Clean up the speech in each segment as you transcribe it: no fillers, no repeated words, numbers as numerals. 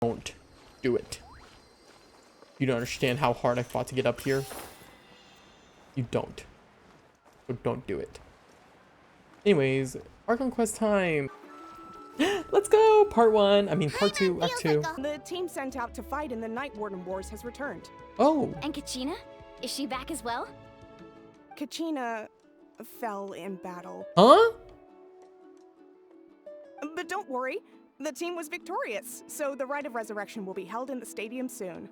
Don't do it. You don't understand how hard I fought to get up here. You don't. So don't do it. Anyways, Archon quest time. Let's go. Part 1. I mean, part 2, act 2. The team sent out to fight in the Night Warden Wars has returned. Oh. And Kachina? Is she back as well? Kachina fell in battle. Huh? But don't worry, the team was victorious, so the rite of resurrection will be held in the stadium soon.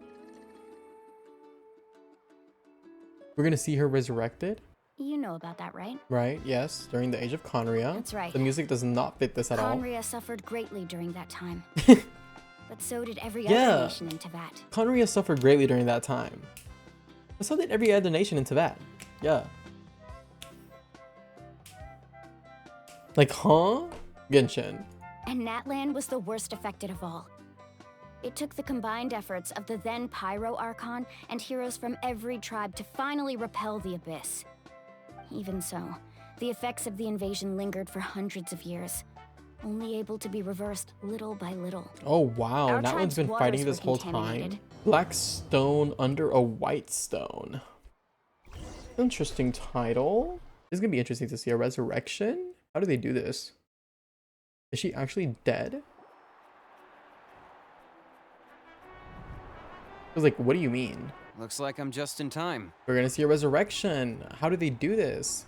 We're gonna see her resurrected? You know about that, right? Right, yes. During the age of Conria. That's right. The music does not fit this at all. Conria suffered greatly during that time. But so did every other nation in Teyvat. Conria suffered greatly during that time. But so did every other nation in Teyvat. Yeah. Like, huh? Genshin. And Natlan was the worst affected of all. It took the combined efforts of the then Pyro Archon and heroes from every tribe to finally repel the Abyss. Even so, the effects of the invasion lingered for hundreds of years, only able to be reversed little by little. Oh wow, Our Natlan's been tribe's fighting waters this were whole time. contaminated. Black stone under a white stone. Interesting title. This is gonna be interesting to see a resurrection. How do they do this? Is she actually dead? I was like, what do you mean? Looks like I'm just in time. We're gonna see a resurrection. How do they do this?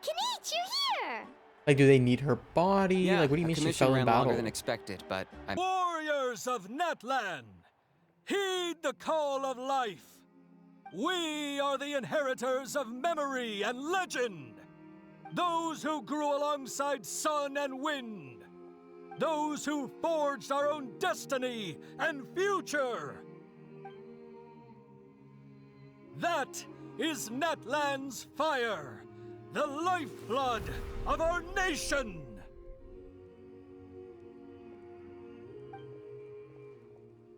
Kinich, you're here! Like, do they need her body? Yeah, Like, what do you mean she commission fell in ran battle? longer than expected, but I'm... Warriors of Natlan, heed the call of life. We are the inheritors of memory and legend. Those who grew alongside sun and wind. Those who forged our own destiny and future. That is Natlan's fire, the lifeblood of our nation.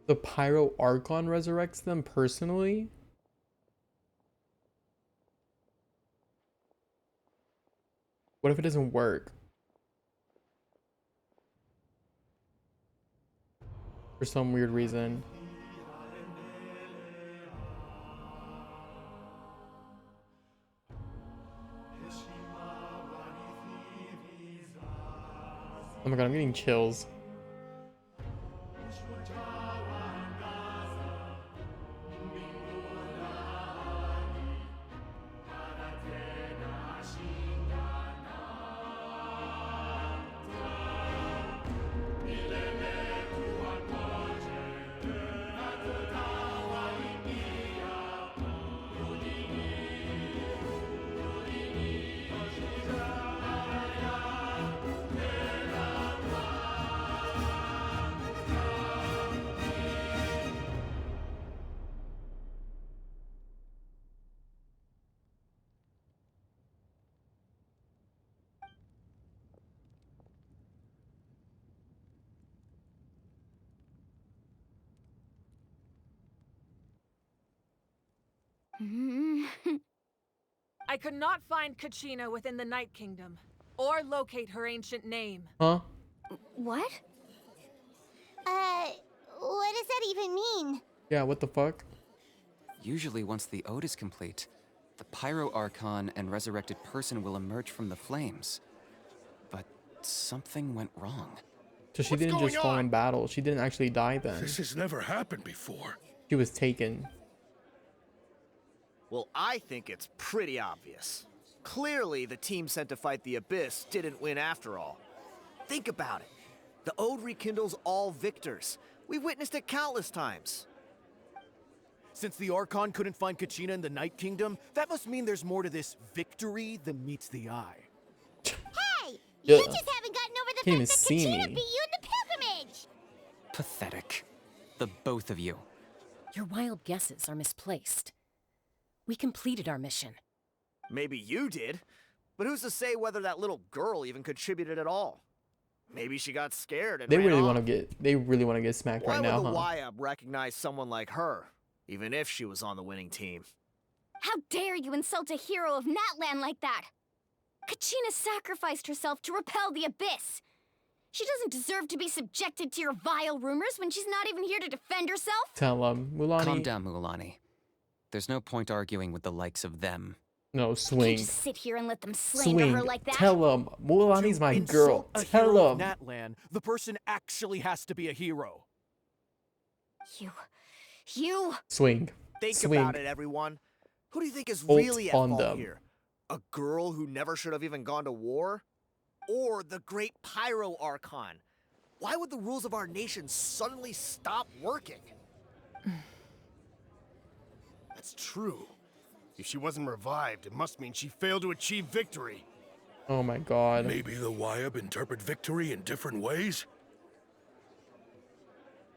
The Pyro Archon resurrects them personally? What if it doesn't work? For some weird reason. Oh my god, I'm getting chills. I could not find Kachina within the Night Kingdom, or locate her ancient name. Huh? What? What does that even mean? Yeah, what the fuck? Usually once the ode is complete, the Pyro Archon and resurrected person will emerge from the flames. But something went wrong. So she didn't just fall in battle. She didn't actually die then. This has never happened before. She was taken. Well, I think it's pretty obvious. Clearly, the team sent to fight the Abyss didn't win after all. Think about it. The Ode rekindles all victors. We've witnessed it countless times. Since the Archon couldn't find Kachina in the Night Kingdom, that must mean there's more to this victory than meets the eye. Hey! Yeah. You just haven't gotten over the Can't even fact that see Kachina me. beat you in the pilgrimage! Pathetic. The both of you. Your wild guesses are misplaced. We completed our mission. Maybe you did, but who's to say whether that little girl even contributed at all? Maybe she got scared and They ran really off. want to get smacked Why right would now, the huh? YUB recognize someone like her, even if she was on the winning team? How dare you insult a hero of Natlan like that? Kachina sacrificed herself to repel the Abyss. She doesn't deserve to be subjected to your vile rumors when she's not even here to defend herself. Tell him, Mualani. Calm down, Mualani. There's no point arguing with the likes of them. No, You swing. just sit here and let them slander her Swing. like that. Tell him. Mualani's To my insult girl. a Tell hero of him. Natlan, the person actually has to be a hero. You. Swing. Think Swing. about it, everyone. Who do you think is Ult really at on fault them. here? A girl who never should have even gone to war? Or the great Pyro Archon? Why would the rules of our nation suddenly stop working? That's true. If she wasn't revived, it must mean she failed to achieve victory. Oh my god. Maybe the Wyab interpret victory in different ways?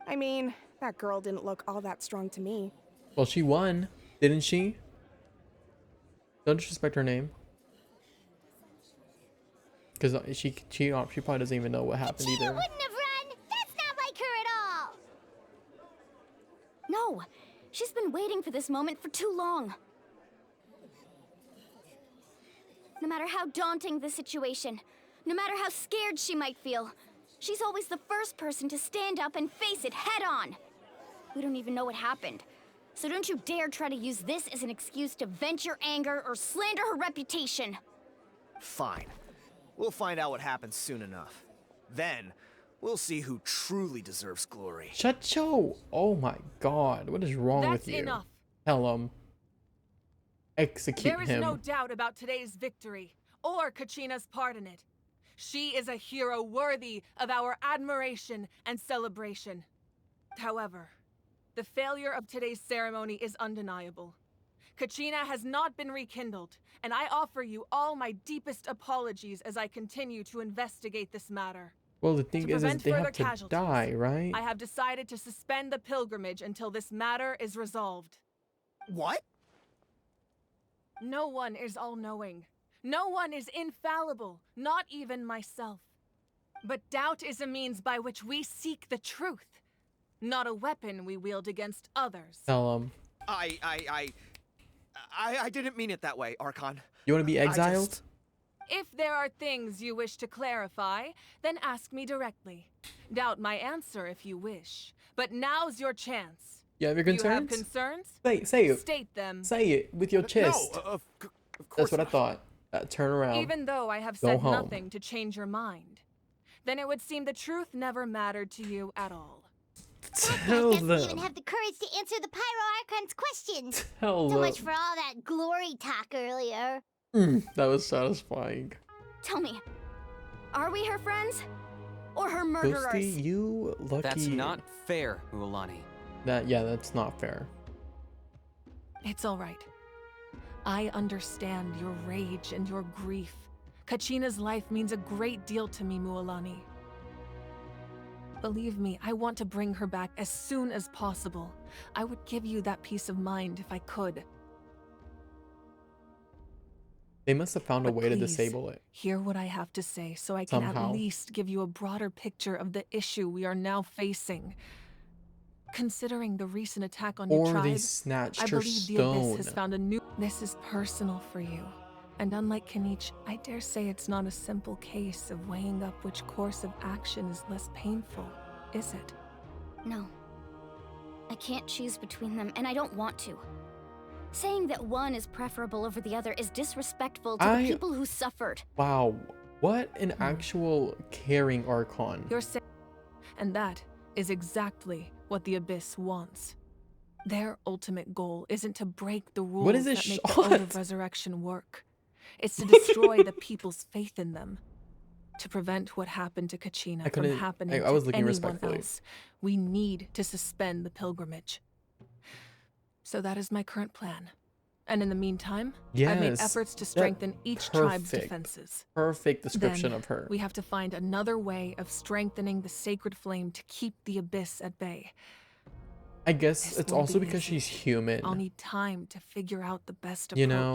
I mean, that girl didn't look all that strong to me. Well, she won, didn't she? Don't disrespect her name. Because she probably doesn't even know what happened Kachina either. wouldn't have run! That's not like her at all! No. She's been waiting for this moment for too long. No matter how daunting the situation, no matter how scared she might feel, she's always the first person to stand up and face it head on. We don't even know what happened. So don't you dare try to use this as an excuse to vent your anger or slander her reputation. Fine. We'll find out what happens soon enough. Then, we'll see who truly deserves glory. Shut your... Oh my god. What is wrong That's with you? enough. Tell him. Execute There is him. no doubt about today's victory, or Kachina's part in it. She is a hero worthy of our admiration and celebration. However, the failure of today's ceremony is undeniable. Kachina has not been rekindled, and I offer you all my deepest apologies as I continue to investigate this matter. Well, the thing is prevent they have further to casualties, die, right? I have decided to suspend the pilgrimage until this matter is resolved. What? No one is all-knowing. No one is infallible, not even myself. But doubt is a means by which we seek the truth, not a weapon we wield against others. Tell him. I didn't mean it that way, Archon. You want to be exiled? If there are things you wish to clarify, then ask me directly. Doubt my answer if you wish. But now's your chance. You have your You have concerns? concerns? Say it. State them. Say it with your chest. No, of course That's what I not. thought. Turn around. Even though I have Go said home. nothing to change your mind, then it would seem the truth never mattered to you at all. Tell Doesn't even them. have the courage to answer the Pyro Archon's questions. Tell So them. much for all that glory talk earlier. That was satisfying. Tell me, are we her friends? Or her murderers? Ghosty, you lucky. That's not fair, Mualani. That's not fair. It's all right. I understand your rage and your grief. Kachina's life means a great deal to me, Mualani. Believe me, I want to bring her back as soon as possible. I would give you that peace of mind if I could. They must have found a But way to please, disable it. Hear what I have to say so I can Somehow. at least give you a broader picture of the issue we are now facing. Considering the recent attack on your Or tribe, they snatched I her believe the stone. Abyss has found a new... This is personal for you. And unlike Kanich, I dare say it's not a simple case of weighing up which course of action is less painful, is it? No. I can't choose between them, and I don't want to. Saying that one is preferable over the other is disrespectful to the people who suffered. Wow. What an actual caring Archon. You're saying... And that is exactly what the Abyss wants. Their ultimate goal isn't to break the rules What is that this make the shot? Ode of Resurrection work. It's to destroy the people's faith in them. To prevent what happened to Kachina from couldn't- happening I was to looking anyone respectfully. else, we need to suspend the pilgrimage. So that is my current plan. And in the meantime, I've made Yes, efforts to that- strengthen each tribe's perfect. defenses. Perfect description Then of her. we have to find another way of strengthening the sacred flame to keep the Abyss at bay. I guess This it's won't also be because easy. she's human. I'll need time to figure out the best approach. You know,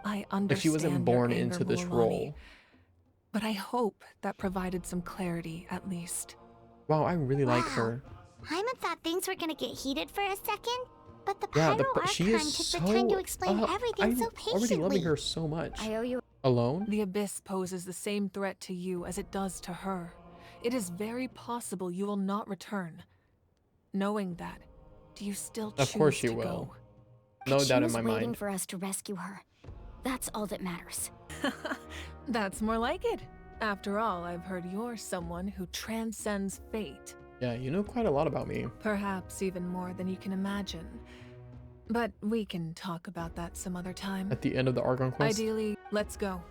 I understand like she wasn't your born anger, into this Mualani, role. but I hope that provided some clarity at least. Wow, I really like Wow. her. Hyman thought things were gonna get heated for a second, but the Yeah, Pyro she Archon is took so. the time to explain everything I'm so already patiently. loving her so much. I owe you Alone? The Abyss poses the same threat to you as it does to her. It is very possible you will not return. Knowing that, do you still choose Of course you to will. go? No doubt in Kachina's my waiting mind. for us to rescue her. That's all that matters. That's more like it. After all, I've heard you're someone who transcends fate. Yeah, you know quite a lot about me. Perhaps even more than you can imagine. But we can talk about that some other time. At the end of the Archon quest? Ideally, let's go.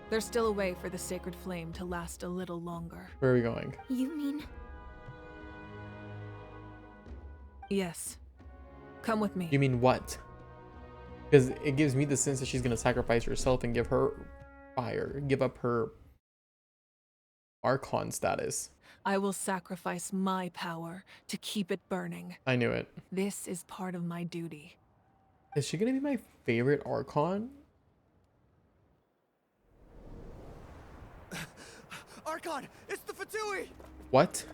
There's still a way for the sacred flame to last a little longer. Where are we going? You mean... Yes. Come with me. You mean what? Because it gives me the sense that she's going to sacrifice herself and give her fire. Give up her Archon status. I will sacrifice my power to keep it burning. I knew it. This is part of my duty. Is she going to be my favorite Archon? Archon, it's the Fatui! What?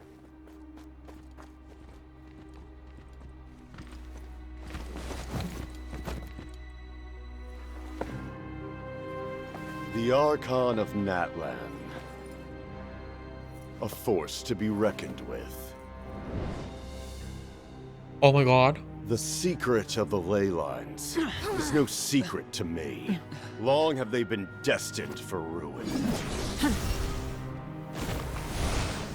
The Archon of Natlan. A force to be reckoned with. Oh my god. The secret of the ley lines is no secret to me. Long have they been destined for ruin.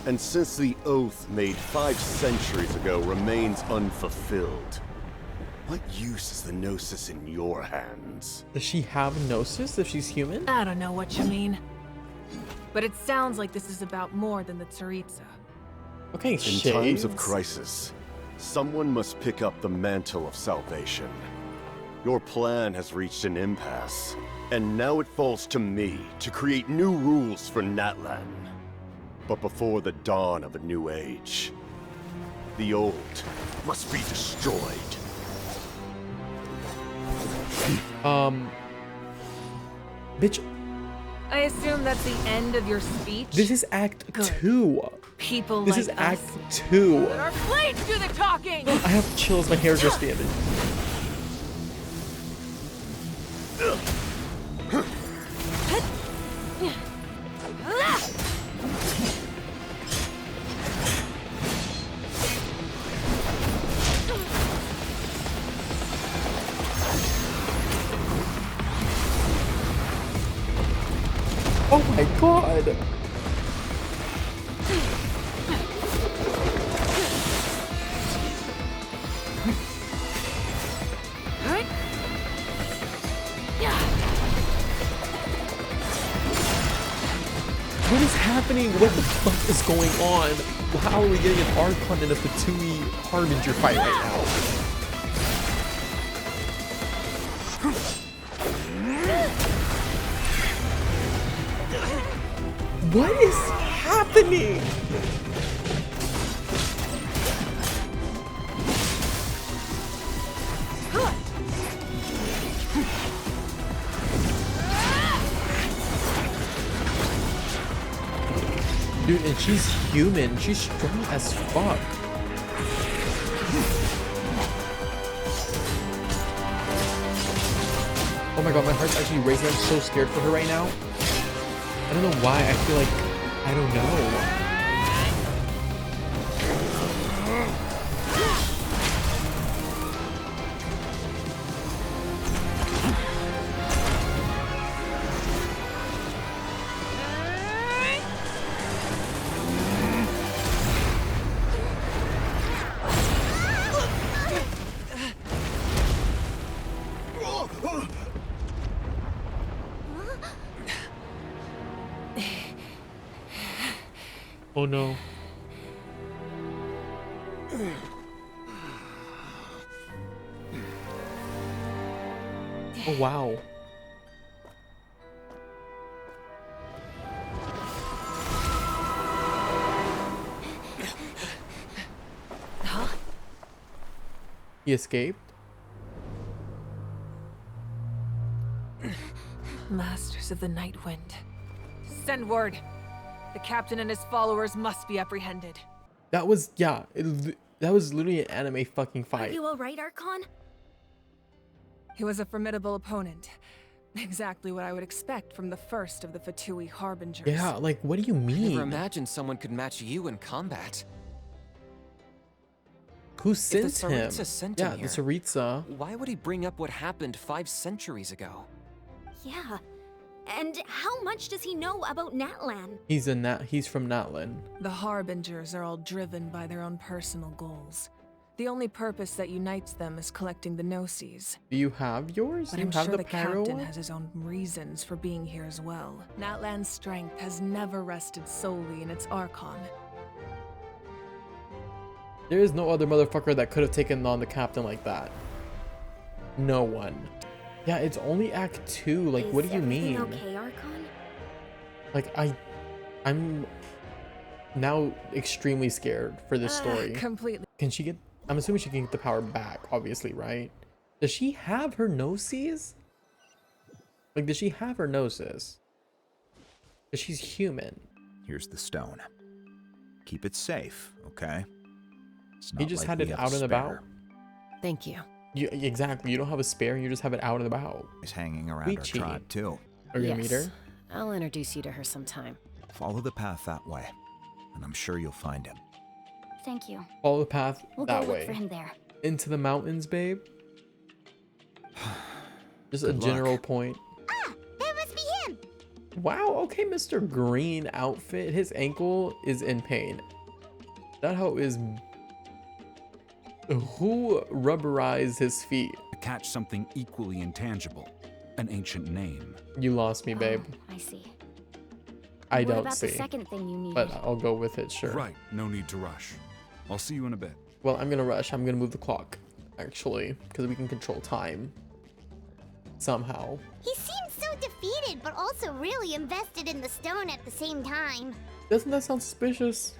And since the oath made 5 centuries ago remains unfulfilled, what use is the Gnosis in your hands? Does she have Gnosis if she's human? I don't know what you mean. But it sounds like this is about more than the Tsaritsa. Okay, In shades. times of crisis, someone must pick up the mantle of salvation. Your plan has reached an impasse, and now it falls to me to create new rules for Natlan. But before the dawn of a new age, the old must be destroyed. Bitch, I assume that's the end of your speech? this is Act Good. 2. People This like is us. Act 2. Let our blades do the talking! I have chills, my hair just standing. Oh my god! What is happening? What the fuck is going on? How are we getting an Archon in a Fatui Harbinger fight right now? What is happening? Dude, and she's human. She's strong as fuck. Oh my god, my heart's actually racing. I'm so scared for her right now. I don't know why. I feel like... I don't know. Oh no. Oh wow. Huh? He escaped? Masters of the Night Wind. Send word. The captain and his followers must be apprehended. That was, yeah. That was literally an anime fucking Are fight. you alright, Archon? He was a formidable opponent. Exactly what I would expect from the first of the Fatui Harbingers. Yeah, like, what do you Never mean? imagined someone could match you in combat. Who If the sent him? Tsaritsa sent Yeah, him the here, Tsaritsa. why would he bring up what happened 5 centuries ago? Yeah. And how much does he know about Natlan? He's from Natlan. The Harbingers are all driven by their own personal goals. The only purpose that unites them is collecting the Gnosis. Do you have yours? But Do you I'm have sure the the Pyro captain one? has his own reasons for being here as well. Natlan's strength has never rested solely in its Archon. There is no other motherfucker that could have taken on the captain like that. No one. Yeah, it's only Act 2. Like, what do you mean? Okay, Archon? Like, I'm now extremely scared for this story. Completely. Can she get... I'm assuming she can get the power back, obviously, right? Does she have her Gnosis? Like, does she have her Gnosis? Because she's human. Here's the stone. Keep it safe, okay? It's You not just like had we it have out a and about? spare. Thank you. Exactly. You don't have a spare, you just have it out and about. He's hanging around our Peachy. tribe, too. Are you gonna meet her? I'll introduce you to her sometime. Follow the path that way, and I'm sure you'll find him. Thank you. Follow the path We'll that go way. look for him there. Into the mountains, babe. Just a Good general luck. point. Ah, that must be him. Wow, okay, Mr. Green outfit. His ankle is in pain. That hoe is... Who rubberized his feet? To catch something equally intangible, an ancient name. You lost me, babe. Oh, I see. I What don't about see. the second thing you needed? But I'll go with it, sure. Right, no need to rush. I'll see you in a bit. Well, I'm gonna rush. I'm gonna move the clock, actually, because we can control time. Somehow. He seems so defeated, but also really invested in the stone at the same time. Doesn't that sound suspicious?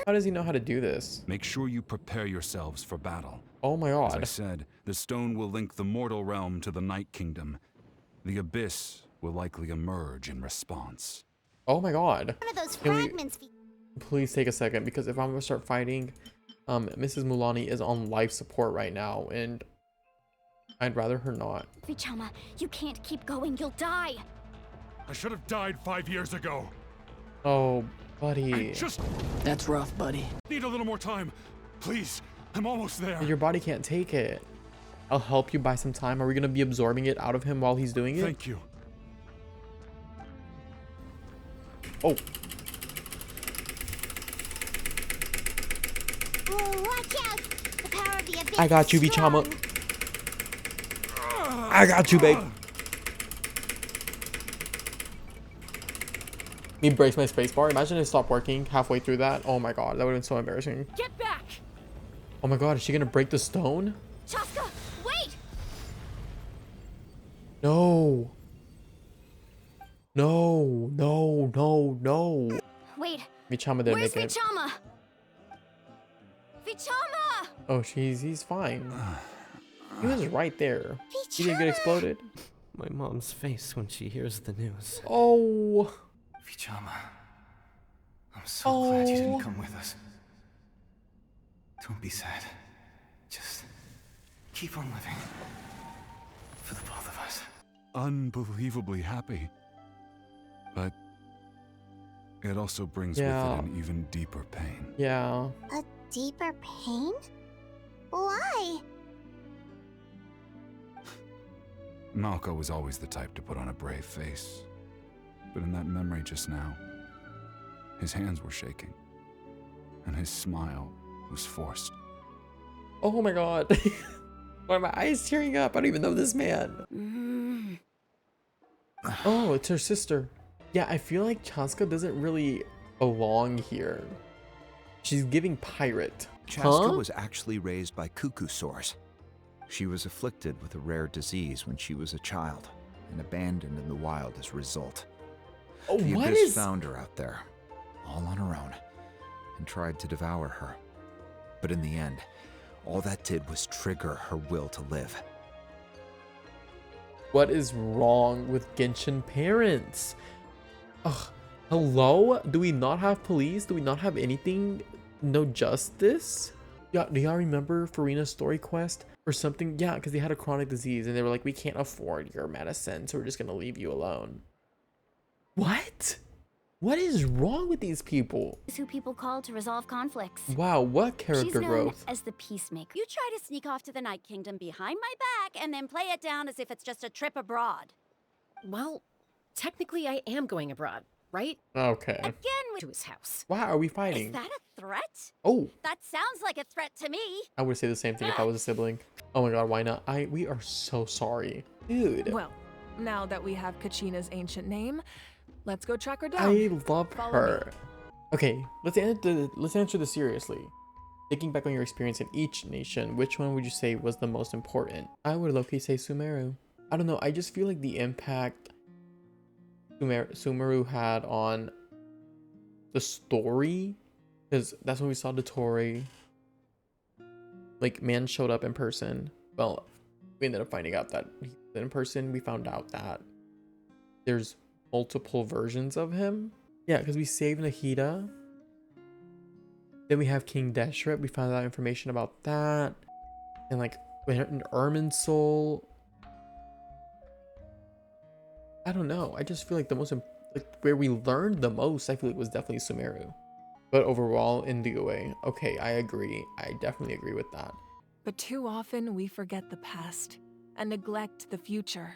How does he know how to do this? Make sure you prepare yourselves for battle. Oh my As I god. said, the stone will link the mortal realm to the Night Kingdom. The abyss will likely emerge in response. Oh my god. One of those Can we- fragments. Please take a second, because if I'm gonna start fighting, Mrs. Mualani is on life support right now, and I'd rather her not. Vichama, you can't keep going. You'll die. I should have died 5 years ago. Oh, buddy. That's rough, buddy. Need a little more time. Please, I'm almost there. Your body can't take it. I'll help you buy some time. Are we gonna be absorbing it out of him while he's doing it? Thank you. Oh. Whoa, watch out! The power of the abyss. I got you, is strong. Vichama. I got you, babe. Me brace my spacebar. Imagine it stopped working halfway through that. Oh my god, that would have been so embarrassing. Get back! Oh my god, is she gonna break the stone? Chaska, wait! No. No, no, no, no. Wait. Vichama didn't Where's make it. Vichama? Vichama! Oh, he's fine. He was right there. He didn't get exploded. My mom's face when she hears the news. Oh. Vichama, I'm so glad you Oh. didn't come with us. Don't be sad. Just keep on living. For the both of us. Unbelievably happy. But it also brings Yeah. with it an even deeper pain. Yeah. A deeper pain? Why? Malco was always the type to put on a brave face. But in that memory just now, his hands were shaking. And his smile was forced. Oh my god. Why are my eyes tearing up? I don't even know this man. Oh, it's her sister. Yeah, I feel like Chaska doesn't really belong here. She's giving pirate. Chaska Huh? was actually raised by cuckoo sores. She was afflicted with a rare disease when she was a child and abandoned in the wild as a result. Oh, The what Abyss is... found her out there, all on her own, and tried to devour her. But in the end, all that did was trigger her will to live. What is wrong with Genshin parents? Ugh. Hello? Do we not have police? Do we not have anything? No justice? Yeah, do y'all remember Farina's story quest or something? Yeah, because they had a chronic disease and they were like, we can't afford your medicine, so we're just gonna leave you alone. What? What is wrong with these people? Is who people call to resolve conflicts. Wow, what She's character known growth. as the peacemaker. You try to sneak off to the Night Kingdom behind my back and then play it down as if it's just a trip abroad. Well, technically I am going abroad, right? Okay. Again To his house. Wow, are we Is fighting? that a threat? Oh, That sounds like a threat to me. I would say the same thing if I was a sibling. Oh my god, why not? We are so sorry. Dude. Well, now that we have Kachina's ancient name, let's go track her down. I love Follow her. Okay, let's answer this seriously. Thinking back on your experience in each nation, which one would you say was the most important? I would low-key say Sumeru. I don't know, I just feel like the impact Sumeru had on the story, because that's when we saw Dottore. Like, man showed up in person. Well, we ended up finding out that he was in person. We found out that there's multiple versions of him. Yeah, because we saved Nahida. Then we have King Deshret. We found out information about that. And like Ermin's soul. I don't know. I just feel like the most like where we learned the most, I feel like was definitely Sumeru. But overall, in the way, okay, I agree. I definitely agree with that. But too often we forget the past and neglect the future.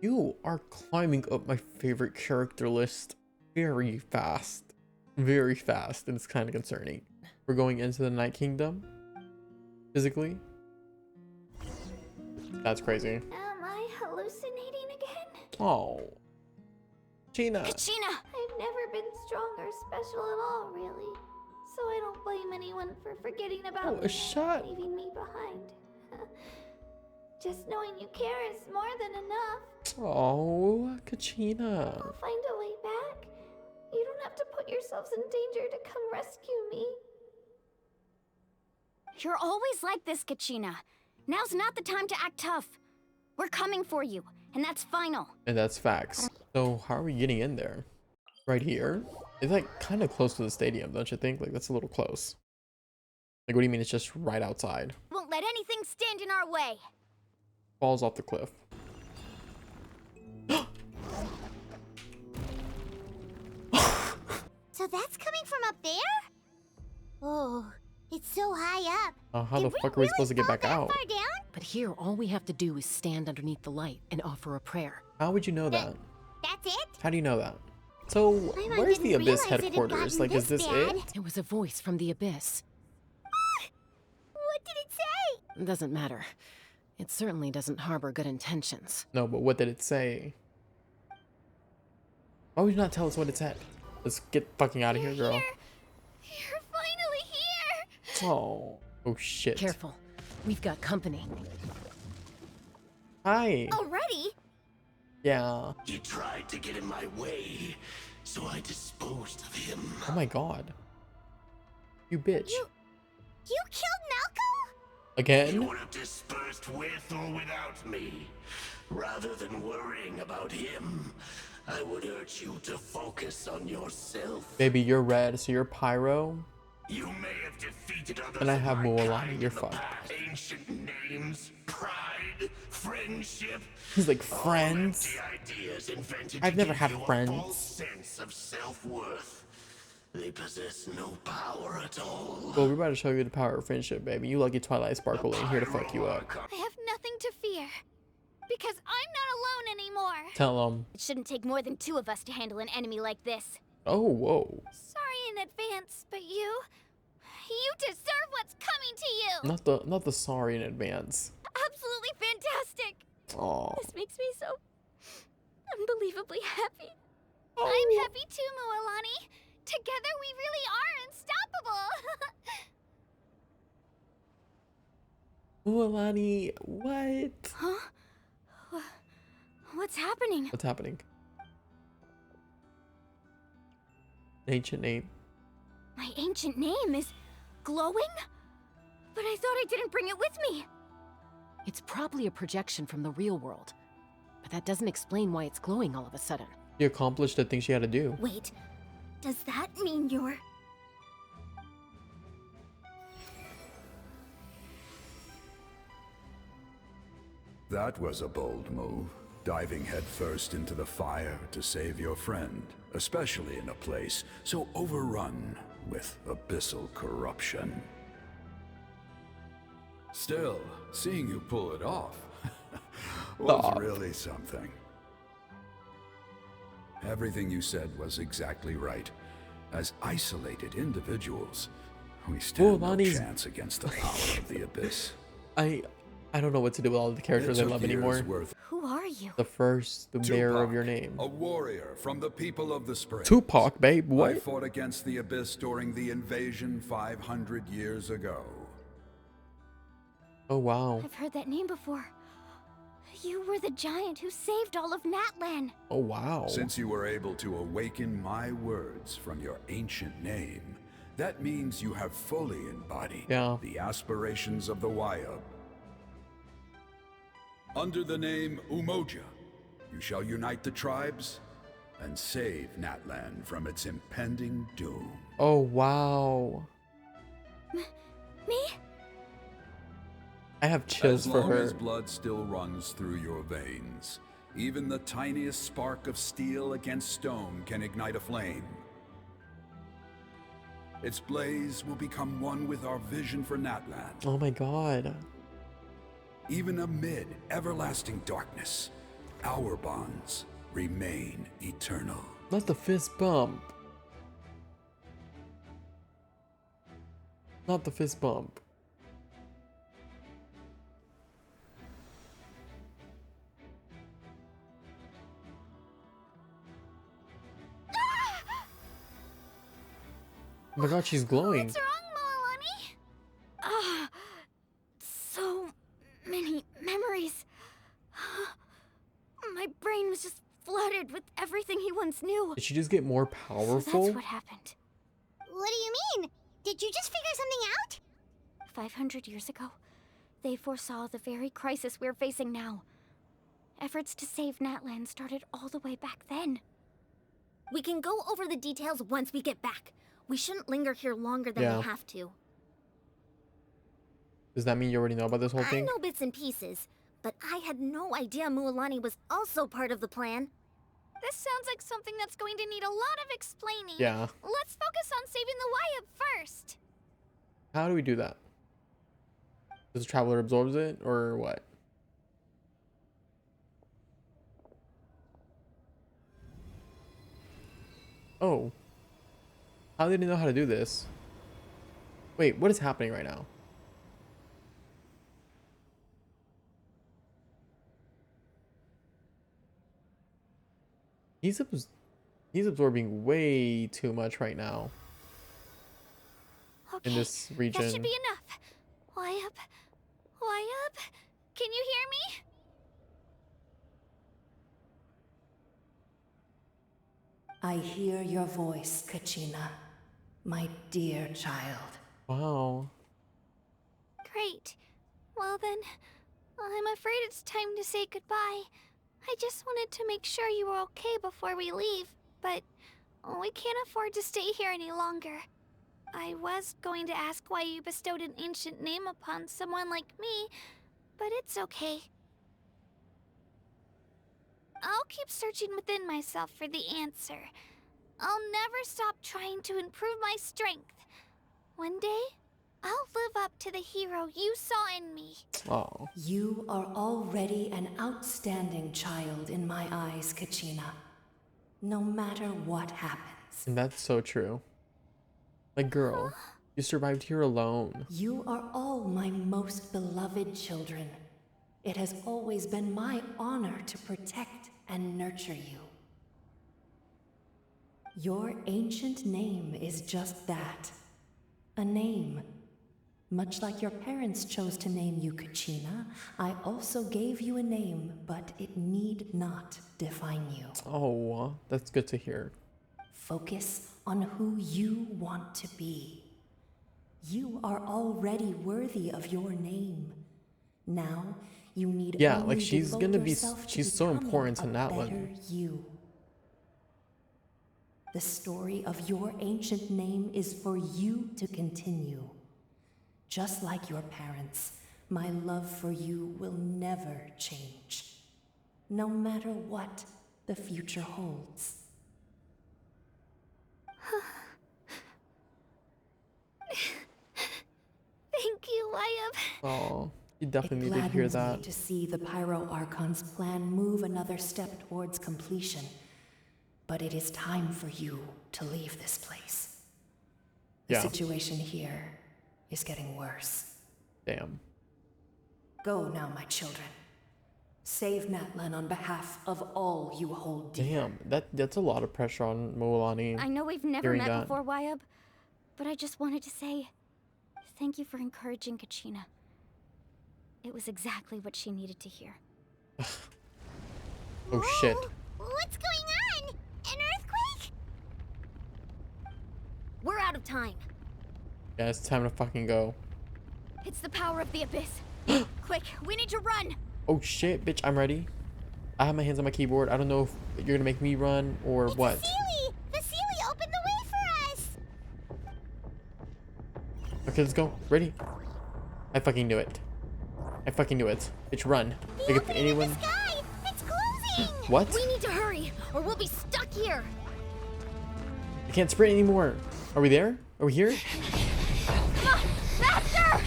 You are climbing up my favorite character list very fast. Very fast, and it's kind of concerning. We're going into the Night Kingdom physically. That's crazy. Am I hallucinating again? Oh, Gina. Kachina! I've never been strong or special at all, really. So I don't blame anyone for forgetting about me A shot. and leaving me behind. Just knowing you care is more than enough. Oh, Kachina. I'll find a way back. You don't have to put yourselves in danger to come rescue me. You're always like this, Kachina. Now's not the time to act tough. We're coming for you, and that's final. And that's facts. So how are we getting in there? Right here? It's like kind of close to the stadium, don't you think? Like that's a little close. Like what do you mean it's just right outside? Won't let anything stand in our way. Falls off the cliff. So that's coming from up there? Oh, it's so high up. How the fuck are we supposed to get back out? Far down? But here, all we have to do is stand underneath the light and offer a prayer. How would you know that? That's it? How do you know that? So, Paimon where's the didn't Abyss realize it had headquarters? gotten Like, is this this bad. it? It was a voice from the Abyss. What did it say? Doesn't matter. It certainly doesn't harbor good intentions. No, but what did it say? Why would you not tell us what it said? Let's get fucking out of here, girl. You're finally here. Oh shit. Careful. We've got company. Hi. Already? Yeah. You tried to get in my way, so I disposed of him. Oh my god. You bitch. You killed Malco? Again? You would have dispersed with or without me. Rather than worrying about him, I would urge you to focus on yourself. Baby, you're red, so you're Pyro. You may have defeated others And I have of my Mualani, kind you're in the fucked. past. Ancient names, pride, friendship. He's like, all friends? empty ideas invented I've to never give had you a friends. false sense of self-worth. They possess no power at all. Well, we're about to show you the power of friendship, baby. You lucky Twilight Sparkle ain't here to fuck you up. I have nothing to fear. Because I'm not alone anymore. Tell them. It shouldn't take more than two of us to handle an enemy like this. Oh, whoa. Sorry in advance, but you deserve what's coming to you. Not the sorry in advance. Absolutely fantastic. Oh. This makes me so unbelievably happy. Oh. I'm happy too, Mualani. Together we really are unstoppable. Mualani, what? Huh? What's happening? What's happening? Ancient name. My ancient name is glowing? But I thought I didn't bring it with me. It's probably a projection from the real world. But that doesn't explain why it's glowing all of a sudden. She accomplished the thing she had to do. Wait, does that mean you're That was a bold move, diving headfirst into the fire to save your friend, especially in a place so overrun with abyssal corruption. Still, seeing you pull it off was Stop. really something. Everything you said was exactly right. As isolated individuals, we stand no Mualani's- chance against the power of the Abyss. I don't know what to do with all the characters I love anymore. Who are you? The first, the bearer of your name. A warrior from the people of the Spring. Tupac, babe. I What? fought against the Abyss during the invasion 500 years ago. Oh, wow. I've heard that name before. You were the giant who saved all of Natlan. Oh, wow. Since you were able to awaken my words from your ancient name, that means you have fully embodied the aspirations of the Wayab. Under the name Umoja, you shall unite the tribes and save Natlan from its impending doom. Oh, wow. Me? I have chills for As long her. as blood still runs through your veins, even the tiniest spark of steel against stone can ignite a flame. Its blaze will become one with our vision for Natlan. Oh my god. Even amid everlasting darkness, our bonds remain eternal. Not the fist bump. Not the fist bump. Oh my god, she's glowing. What's wrong, Mualani? Ah, so many memories. My brain was just flooded with everything he once knew. Did she just get more powerful? So that's what happened. What do you mean? Did you just figure something out? 500 years ago, they foresaw the very crisis we're facing now. Efforts to save Natlan started all the way back then. We can go over the details once we get back. We shouldn't linger here longer than we have to. Does that mean you already know about this whole I thing? know bits and pieces, but I had no idea Mualani was also part of the plan. This sounds like something that's going to need a lot of explaining. Yeah. Let's focus on saving the Wayab first. How do we do that? Does the traveler absorbs it or what? Oh. How did he know how to do this? Wait, what is happening right now? He's absorbing way too much right now. Okay, in this region. That should be enough. Wayab? Wayab? Can you hear me? I hear your voice, Kachina, my dear child. Wow. Great. Well then, I'm afraid it's time to say goodbye. I just wanted to make sure you were okay before we leave, but we can't afford to stay here any longer. I was going to ask why you bestowed an ancient name upon someone like me, but it's okay. I'll keep searching within myself for the answer. I'll never stop trying to improve my strength. One day, I'll live up to the hero you saw in me. Oh. You are already an outstanding child in my eyes, Kachina. No matter what happens. And that's so true. Like, girl, you survived here alone. You are all my most beloved children. It has always been my honor to protect and nurture you. Your ancient name is just that. A name. Much like your parents chose to name you Kachina, I also gave you a name, but it need not define you. Oh, that's good to hear. Focus on who you want to be. You are already worthy of your name. Now, you need yeah, only like she's devote gonna be, yourself to she's so becoming important to a Natlan. better you. The story of your ancient name is for you to continue. Just like your parents, my love for you will never change, no matter what the future holds. Thank you, Wyatt. Oh, you definitely It needed to hear gladdens that. me to see the Pyro Archon's plan move another step towards completion. But it is time for you to leave this place. The Yeah. situation here is getting worse. Damn. Go now, my children. Save Natlan on behalf of all you hold dear. Damn, that's a lot of pressure on Mualani. I know we've never hearing met that. before, Wyatt, but I just wanted to say thank you for encouraging Kachina. It was exactly what she needed to hear. Oh shit. What's going on? An earthquake? We're out of time. Yeah, it's time to fucking go. It's the power of the abyss. Quick, we need to run. Oh shit, bitch, I'm ready. I have my hands on my keyboard. I don't know if you're gonna make me run or what. Sealy! The Sealy opened the way for us! Okay, let's go. Ready? I fucking knew it. I fucking knew it. Bitch, run. Like if anyone... Sky! It's closing! What? We need to hurry, or we'll be stuck here. I can't sprint anymore. Are we there? Are we here? Come on, faster!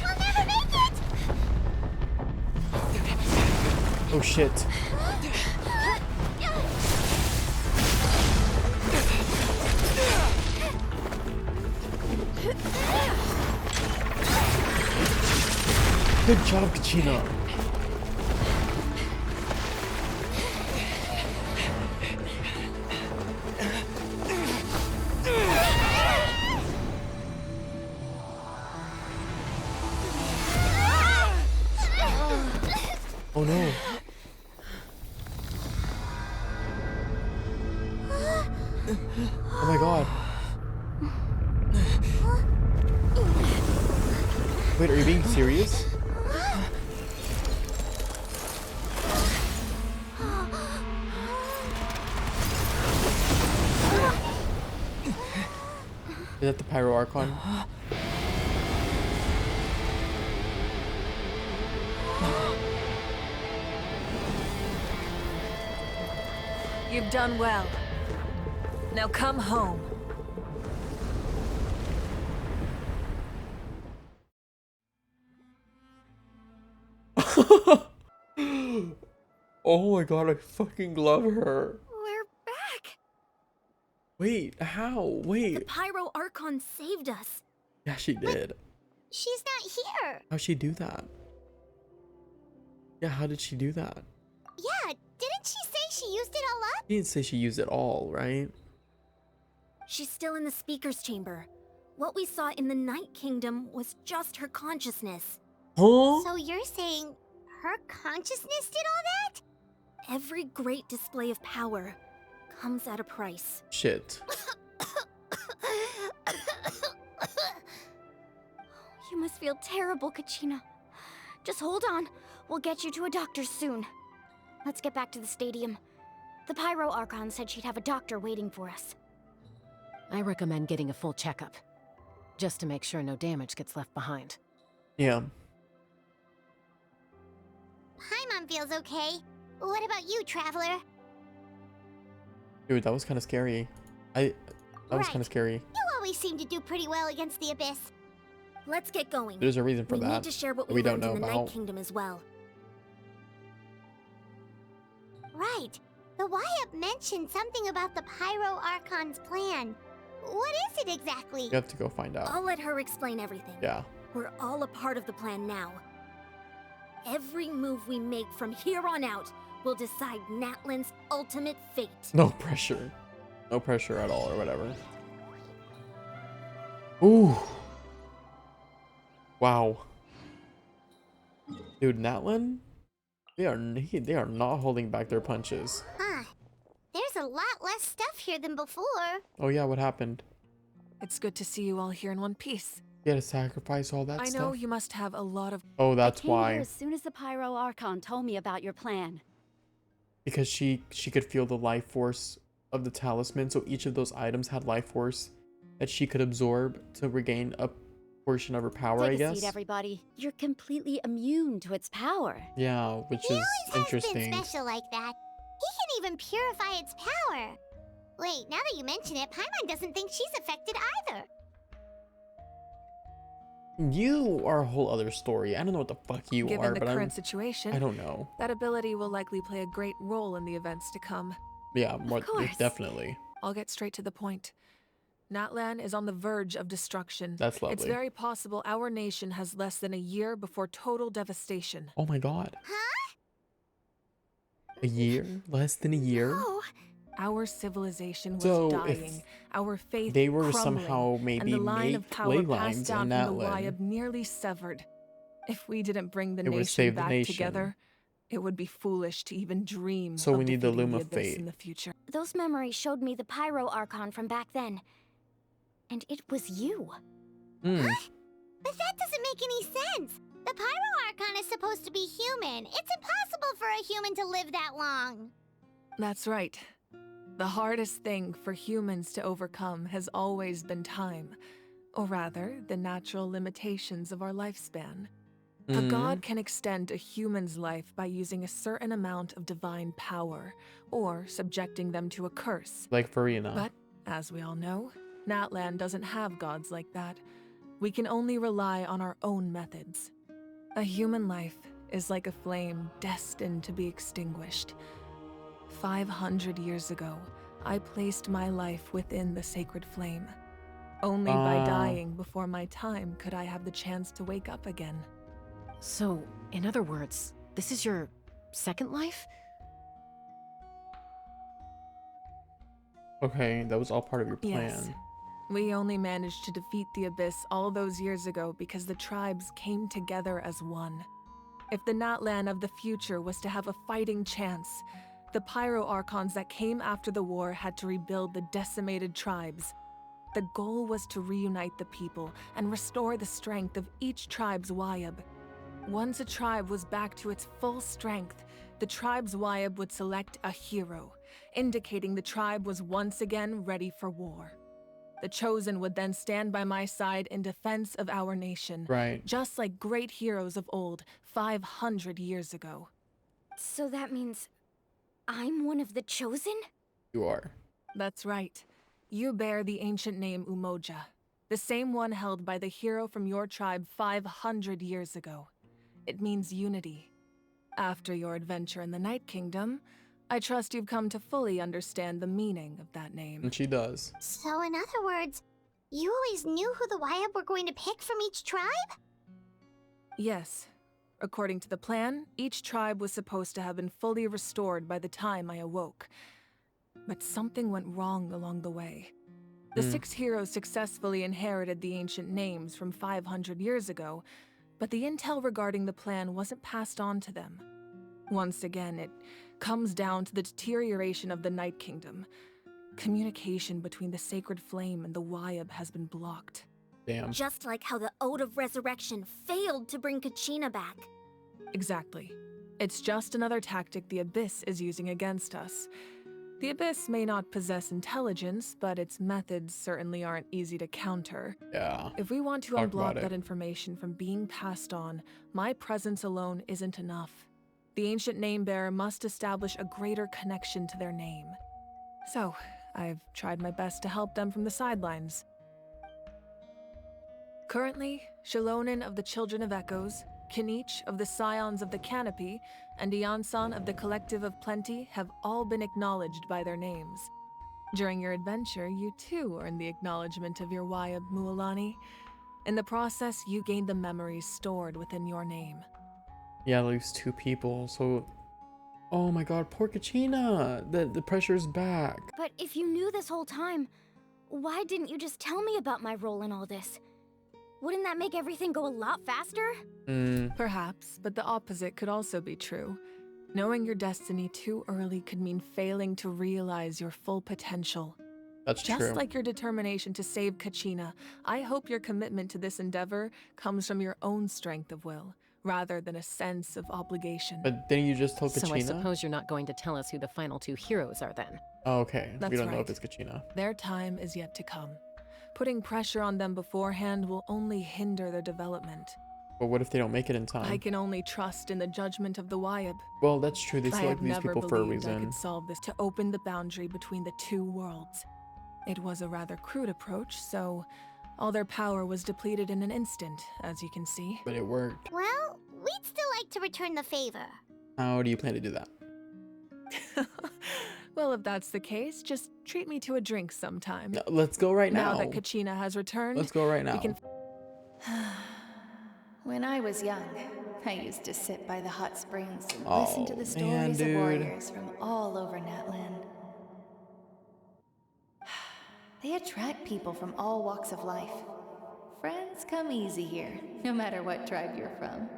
We'll never make it! Oh shit. Good job, Kachina. Oh no. Oh my god. Wait, are you being serious? Is that the Pyro Archon? You've done well. Now come home. Oh my god, I fucking love her. We're back. Wait, how? The Wait. Pyro Archon saved us. Yeah, she did. She's not here. How'd she do that? Yeah, how did she do that? Yeah, didn't she say she used it all up? She didn't say she used it all, right? She's still in the speaker's chamber. What we saw in the Night Kingdom was just her consciousness. Huh? So you're saying her consciousness did all that? Every great display of power comes at a price. Shit. You must feel terrible, Kachina. Just hold on. We'll get you to a doctor soon. Let's get back to the stadium. The Pyro Archon said she'd have a doctor waiting for us. I recommend getting a full checkup, just to make sure no damage gets left behind. Yeah. Paimon feels okay. What about you, Traveler? Dude, that was kind of scary. That was Right. kind of scary. You always seem to do pretty well against the Abyss. Let's get going. There's a reason for we that. need to share what that we don't learned know in the Night about. Kingdom as well. Right. The Wyatt mentioned something about the Pyro Archon's plan. What is it exactly? You have to go find out. I'll let her explain everything. Yeah. We're all a part of the plan now. Every move we make from here on out will decide Natlan's ultimate fate. No pressure. No pressure at all or whatever. Ooh. Wow. Dude, Natlan? They are not holding back their punches. Huh. There's a lot less stuff here than before. Oh yeah, what happened? It's good to see you all here in one piece. You had to sacrifice all that I stuff? know you must have a lot of... Oh, that's I came why. here as soon as the Pyro Archon told me about your plan. Because she could feel the life force of the talisman, so each of those items had life force that she could absorb to regain portion of her power, I Take a guess. seat, everybody. You're completely immune to its power. Yeah, which is interesting. Been special like that. He can even purify its power. Wait, now that you mention it, Paimon doesn't think she's affected either. You are a whole other story. I don't know what the fuck you Given are, the but current situation, I don't know. that ability will likely play a great role in the events to come. Yeah, more, Of course. definitely. I'll get straight to the point. Natlan is on the verge of destruction. That's lovely. It's very possible our nation has less than a year before total devastation. Oh my god. Huh? A year? Less than a year? Oh. Our civilization was So, dying, our faith they were crumbling, somehow maybe and the line of make power ley passed lines down in from the Natlan. Wyab nearly severed. If we didn't bring the It would nation save the back nation. together, it would be foolish to even dream So of we need the defeating Loom of Abyss Fate. in the future. Those memories showed me the Pyro Archon from back then. And it was you. Hmm. But that doesn't make any sense. The Pyro Archon is supposed to be human. It's impossible for a human to live that long. That's right. The hardest thing for humans to overcome has always been time, or rather, the natural limitations of our lifespan. A god can extend a human's life by using a certain amount of divine power, or subjecting them to a curse. Like Farina. But, as we all know, Natlan doesn't have gods like that. We can only rely on our own methods. A human life is like a flame destined to be extinguished. 500 years ago, I placed my life within the sacred flame. Only by dying before my time could I have the chance to wake up again. So, in other words, this is your second life? Okay, that was all part of your plan. Yes. We only managed to defeat the Abyss all those years ago because the tribes came together as one. If the Natlan of the future was to have a fighting chance, the Pyro Archons that came after the war had to rebuild the decimated tribes. The goal was to reunite the people and restore the strength of each tribe's Wyab. Once a tribe was back to its full strength, the tribe's Wyab would select a hero, indicating the tribe was once again ready for war. The Chosen would then stand by my side in defense of our nation, Right. just like great heroes of old 500 years ago. So that means I'm one of the Chosen? You are. That's right. You bear the ancient name Umoja, the same one held by the hero from your tribe 500 years ago. It means unity. After your adventure in the Night Kingdom, I trust you've come to fully understand the meaning of that name. And she does. So in other words, you always knew who the Wyab were going to pick from each tribe? Yes. According to the plan, each tribe was supposed to have been fully restored by the time I awoke. But something went wrong along the way. The 6 heroes successfully inherited the ancient names from 500 years ago, but the intel regarding the plan wasn't passed on to them. Once again, it comes down to the deterioration of the Night Kingdom. Communication between the Sacred Flame and the Wyab has been blocked. Damn. Just like how the Ode of Resurrection failed to bring Kachina back. Exactly. It's just another tactic the Abyss is using against us. The Abyss may not possess intelligence, but its methods certainly aren't easy to counter. Yeah. If we want to Talk about unblock that it. information from being passed on, my presence alone isn't enough. The ancient name-bearer must establish a greater connection to their name. So, I've tried my best to help them from the sidelines. Currently, Shalonin of the Children of Echoes, Kinich of the Scions of the Canopy, and Iansan of the Collective of Plenty have all been acknowledged by their names. During your adventure, you too earned the acknowledgement of your Wyab, Mualani. In the process, you gained the memories stored within your name. Yeah, at least 2 people. So, oh my god, poor Kachina. The pressure's back. But if you knew this whole time, why didn't you just tell me about my role in all this? Wouldn't that make everything go a lot faster? Perhaps, but the opposite could also be true. Knowing your destiny too early could mean failing to realize your full potential. That's Just true. like your determination to save Kachina, I hope your commitment to this endeavor comes from your own strength of will, rather than a sense of obligation. But didn't you just tell Kachina? So I suppose you're not going to tell us who the final 2 heroes are then. Oh, okay. That's We don't know right. if it's Kachina. Their time is yet to come. Putting pressure on them beforehand will only hinder their development. But what if they don't make it in I time? can only trust in the judgment of the Wayab. Well, that's true. They I select had these never people for a believed I reason. could solve this to open the boundary between the two worlds. It was a rather crude approach, so all their power was depleted in an instant, as you can see. But it worked. Well, we'd still like to return the favor. How do you plan to do that? Well, if that's the case, just treat me to a drink sometime. No, let's go right now. Now that Kachina has returned, Let's go right now. we can... When I was young, I used to sit by the hot springs and Oh, listen to the stories man, of dude. warriors from all over Natlan. They attract people from all walks of life. Friends come easy here, no matter what tribe you're from.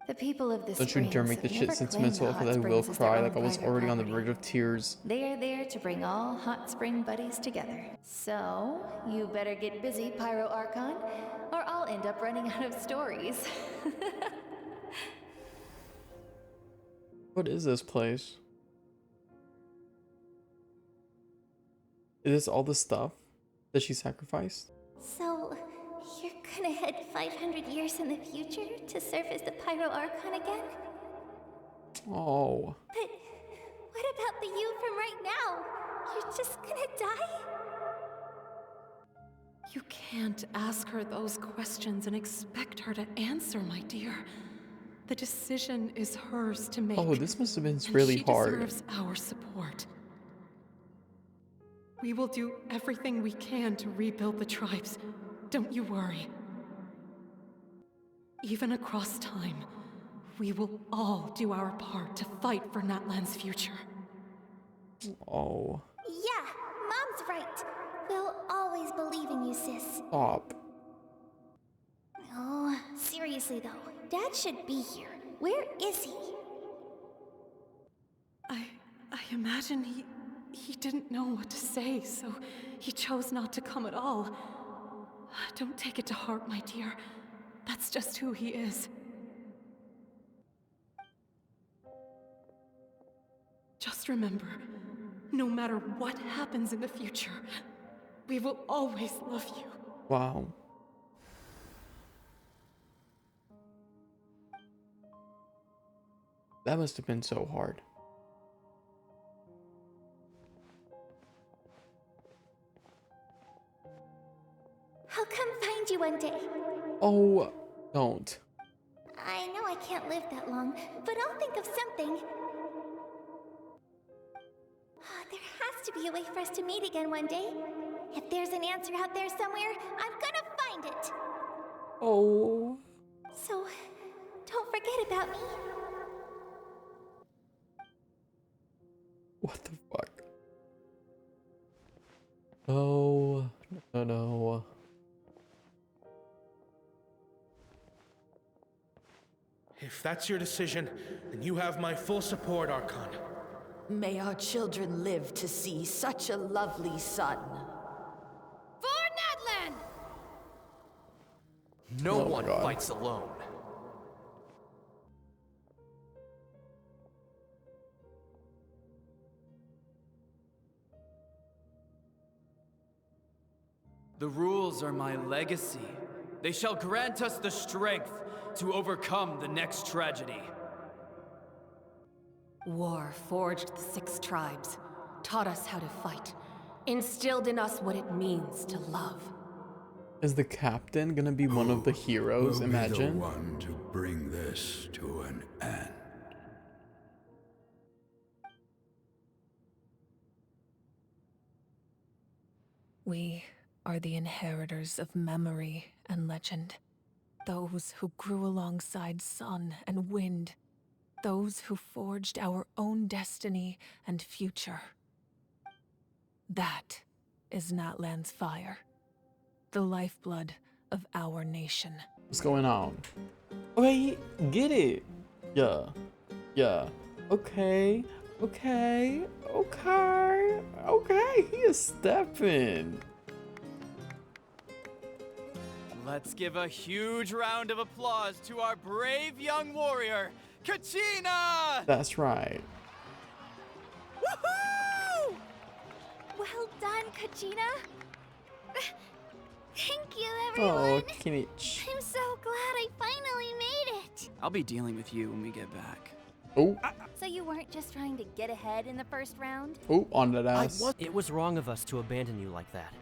The people of the Don't you springs dare make this have shit never claimed sentimental the because hot I will springs as their cry. own Like I was private already on the property. verge of tears. They are there to bring all hot spring buddies together. So, you better get busy, Pyro Archon, or I'll end up running out of stories. What is this place? Is this all the stuff that she sacrificed? So, you're gonna head 500 years in the future to serve as the Pyro Archon again? Oh. But what about the you from right now? You're just gonna die? You can't ask her those questions and expect her to answer, my dear. The decision is hers to make. Oh, this must have been and really she hard. deserves our support. We will do everything we can to rebuild the tribes. Don't you worry. Even across time, we will all do our part to fight for Natlan's future. Oh. Yeah, Mom's right. We'll always believe in you, sis. Stop. Oh, seriously though, Dad should be here. Where is he? I imagine he didn't know what to say, so he chose not to come at all. Don't take it to heart, my dear. That's just who he is. Just remember, no matter what happens in the future, we will always love you. Wow. That must have been so hard. I'll come find you one day. Oh, don't. I know I can't live that long, but I'll think of something. There has to be a way for us to meet again one day. If there's an answer out there somewhere, I'm gonna find it. Oh. So, don't forget about me. What the fuck? No. No. If that's your decision, then you have my full support, Archon. May our children live to see such a lovely son. For Natlan! No Oh my one God. fights alone. The rules are my legacy. They shall grant us the strength to overcome the next tragedy. War forged the 6 tribes, taught us how to fight, instilled in us what it means to love. Is the captain gonna be one of the heroes? Will Imagine. be the one to bring this to an end. We are the inheritors of memory and legend. Those who grew alongside sun and wind. Those who forged our own destiny and future. That is Natlan's fire. The lifeblood of our nation. What's going on? Okay, get it. Yeah. Yeah. Okay. Okay. Okay. Okay. He is stepping. Let's give a huge round of applause to our brave young warrior, Kachina! That's right. Woohoo! Well done, Kachina. Thank you, Oh, everyone. Kinich. I'm so glad I finally made it. I'll be dealing with you when we get back. Oh. So you weren't just trying to get ahead in the first round? Oh, on that ass. It was wrong of us to abandon you like that.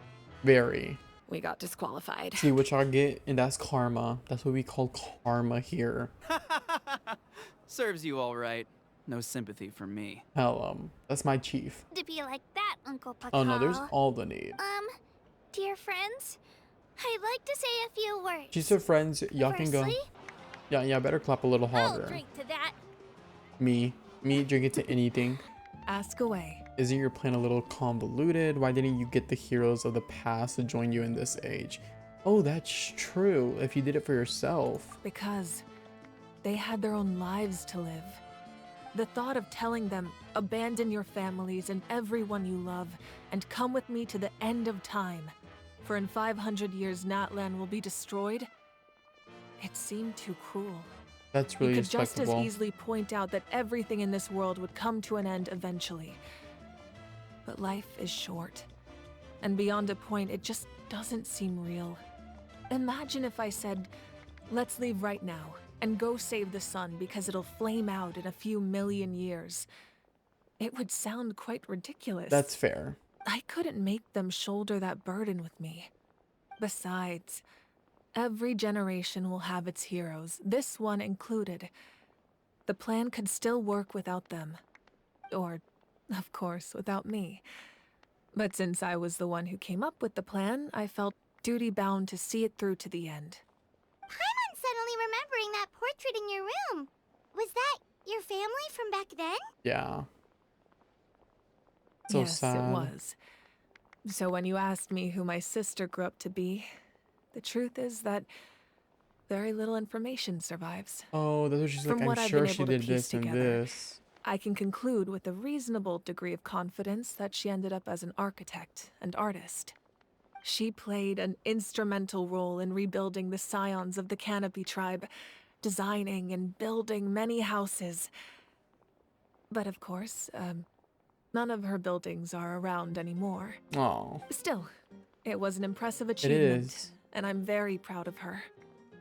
Very. We got disqualified. See what y'all get, and that's karma. That's what we call karma here. Serves you all right. No sympathy for me. Hell, that's my chief. To be like that, Uncle Pakal. Oh no, there's all the need. Dear friends, I'd like to say a few words. She said, friends, y'all can go. Yeah, better clap a little harder. I'll drink to that. Me drink it to anything. Ask away. Isn't your plan a little convoluted? Why didn't you get the heroes of the past to join you in this age? Oh, that's true. If you did it for yourself. Because they had their own lives to live. The thought of telling them, abandon your families and everyone you love, and come with me to the end of time, for in 500 years Natlan will be destroyed, it seemed too cruel. That's really You could just as respectable. easily point out that everything in this world would come to an end eventually. But life is short, and beyond a point, it just doesn't seem real. Imagine if I said, let's leave right now, and go save the sun because it'll flame out in a few million years. It would sound quite ridiculous. That's fair. I couldn't make them shoulder that burden with me. Besides, every generation will have its heroes, this one included. The plan could still work without them. Or, of course, without me. But since I was the one who came up with the plan, I felt duty-bound to see it through to the end. I'm suddenly remembering that portrait in your room. Was that your family from back then? Yeah. So yes, sad. it was. So when you asked me who my sister grew up to be, the truth is that very little information survives. Oh, that's what she's From like. what I'm I've sure been she able to did piece this and together, this. I can conclude with a reasonable degree of confidence that she ended up as an architect and artist. She played an instrumental role in rebuilding the scions of the Canopy tribe, designing and building many houses. But of course, none of her buildings are around anymore. Oh. Still, it was an impressive achievement, is. and I'm very proud of her.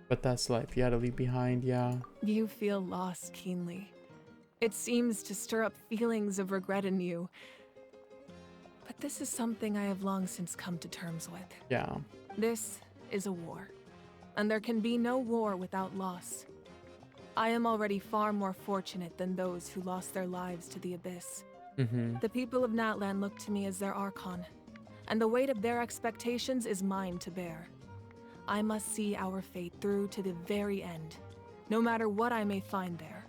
But that's life. You had to leave behind, yeah. You feel loss keenly. It seems to stir up feelings of regret in you. But this is something I have long since come to terms with. Yeah. This is a war, and there can be no war without loss. I am already far more fortunate than those who lost their lives to the Abyss. The people of Natlan look to me as their Archon, and the weight of their expectations is mine to bear. I must see our fate through to the very end, no matter what I may find there.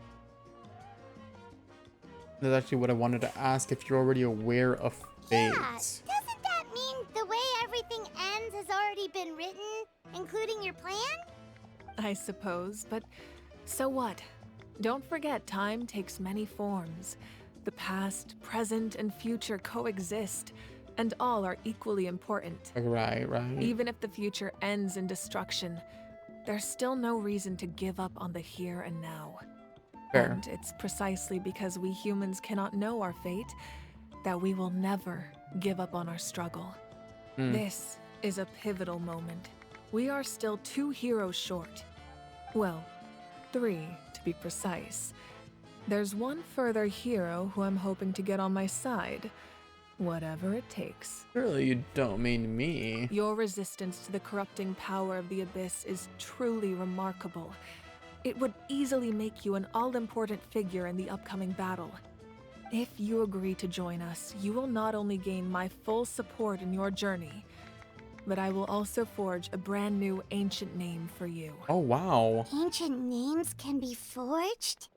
That's actually what I wanted to ask, if you're already aware of fate. Yeah, doesn't that mean the way everything ends has already been written, including your plan? I suppose, but so what? Don't forget, time takes many forms. The past, present, and future coexist, and all are equally important. Right. Even if the future ends in destruction, there's still no reason to give up on the here and now. Fair. And it's precisely because we humans cannot know our fate that we will never give up on our struggle. This is a pivotal moment. We are still 2 heroes short. Well, 3 to be precise. There's one further hero who I'm hoping to get on my side, whatever it takes. Surely you don't mean me. Your resistance to the corrupting power of the Abyss is truly remarkable. It would easily make you an all-important figure in the upcoming battle. If you agree to join us, you will not only gain my full support in your journey, but I will also forge a brand new ancient name for you. Oh, wow. Ancient names can be forged?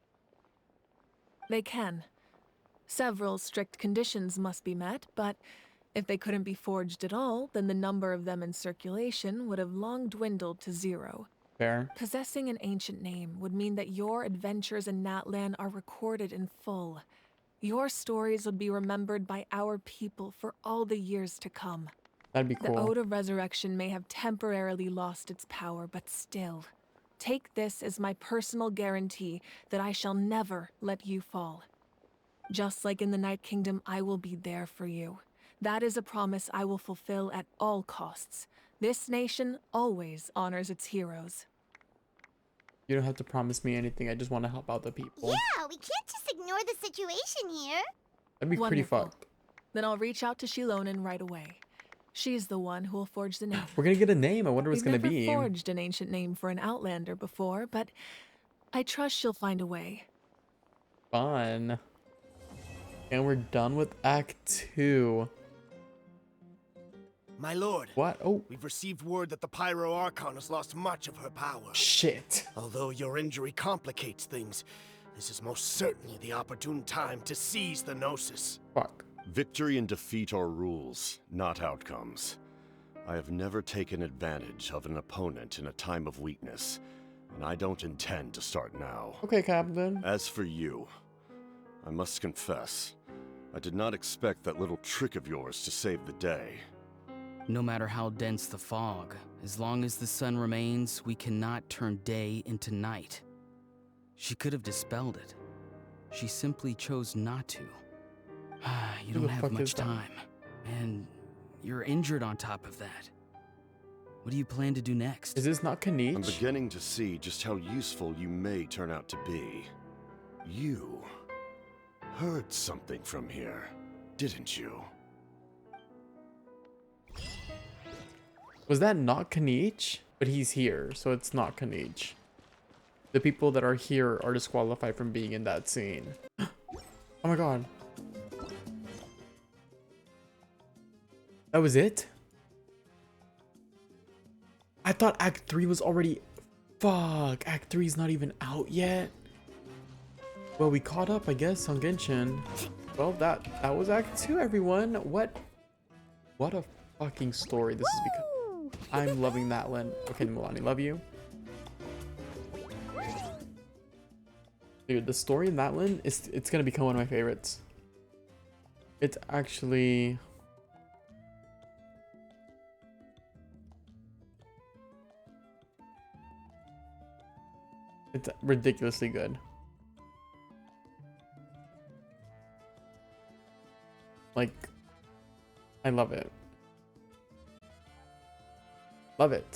They can. Several strict conditions must be met, but if they couldn't be forged at all, then the number of them in circulation would have long dwindled to 0. Fair. Possessing an ancient name would mean that your adventures in Natlan are recorded in full. Your stories would be remembered by our people for all the years to come. That'd be cool. The Ode of Resurrection may have temporarily lost its power, but still, take this as my personal guarantee that I shall never let you fall. Just like in the Night Kingdom, I will be there for you. That is a promise I will fulfill at all costs. This nation always honors its heroes. You don't have to promise me anything. I just want to help out the people. Yeah, we can't just ignore the situation here. That'd be pretty Wonderful. fucked. Then I'll reach out to Shilonen right away. She's the one who will forge the name. We're gonna get a name. I wonder what it's gonna We've be. never forged an ancient name for an Outlander before, but I trust she'll find a way. Fun. And we're done with Act 2. My lord. What? Oh. We've received word that the Pyro Archon has lost much of her power. Shit. Although your injury complicates things, this is most certainly the opportune time to seize the Gnosis. Fuck. Victory and defeat are rules, not outcomes. I have never taken advantage of an opponent in a time of weakness, and I don't intend to start now. Okay, Captain. As for you, I must confess, I did not expect that little trick of yours to save the day. No matter how dense the fog, as long as the sun remains, we cannot turn day into night. She could have dispelled it. She simply chose not to. You don't have much time. And you're injured on top of that. What do you plan to do next? Is this not Kanich? I'm beginning to see just how useful you may turn out to be. You heard something from here, didn't you? Was that not Kanich? But he's here, so it's not Kanich. The people that are here are disqualified from being in that scene. Oh my god. That was it? I thought Act 3 was already... Fuck, Act 3 is not even out yet. Well, we caught up, I guess, on Genshin. Well, that was Act 2, everyone. What a fucking story this is becoming. I'm loving Natlan. Okay, Mualani, love you. Dude, the story in Natlan, it's gonna become one of my favorites. It's actually... It's ridiculously good. Like, I love it. Love it.